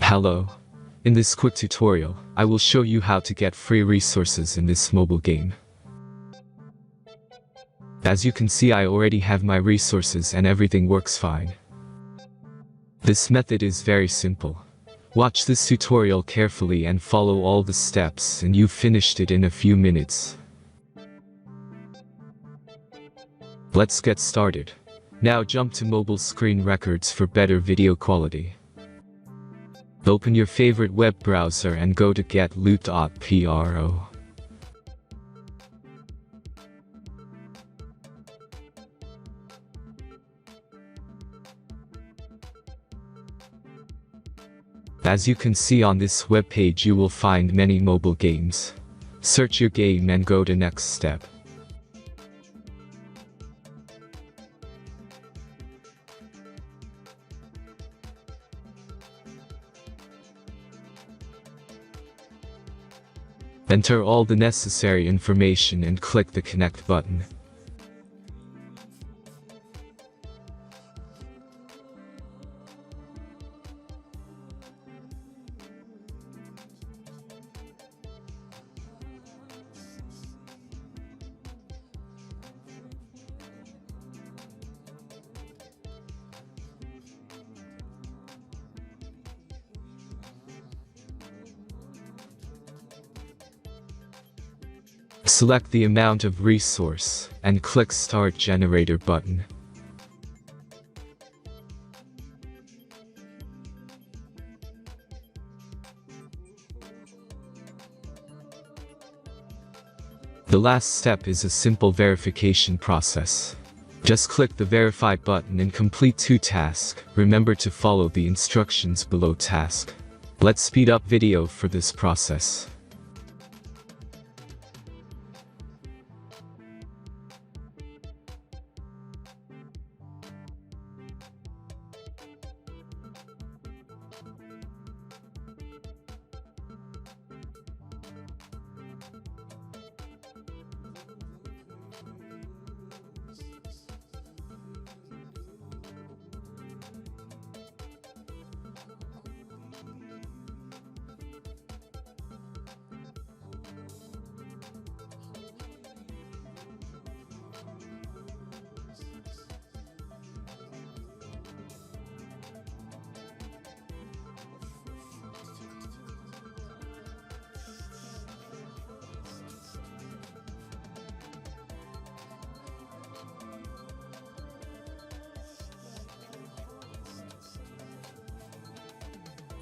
Hello. In this quick tutorial, I will show you how to get free resources in this mobile game. As you can see, I already have my resources and everything works fine. This method is very simple. Watch this tutorial carefully and follow all the steps and you've finished it in a few minutes. Let's get started. Now jump to mobile screen records for better video quality. Open your favorite web browser and go to getloot.pro. As you can see on this web page, you will find many mobile games. Search your game and go to next step. Enter all the necessary information and click the connect button. Select the amount of resource and click Start Generator button. The last step is a simple verification process. Just click the Verify button and complete 2 tasks. Remember to follow the instructions below task. Let's speed up video for this process.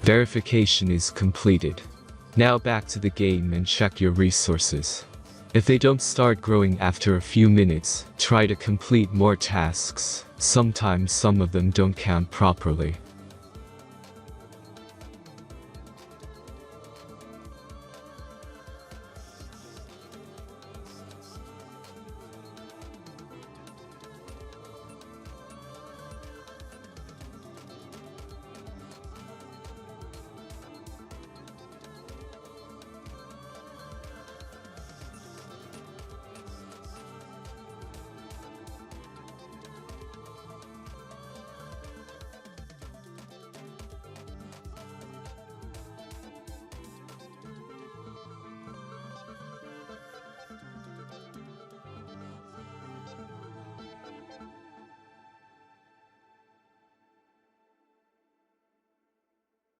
Verification is completed. Now back to the game and check your resources. If they don't start growing after a few minutes, try to complete more tasks. Sometimes some of them don't count properly.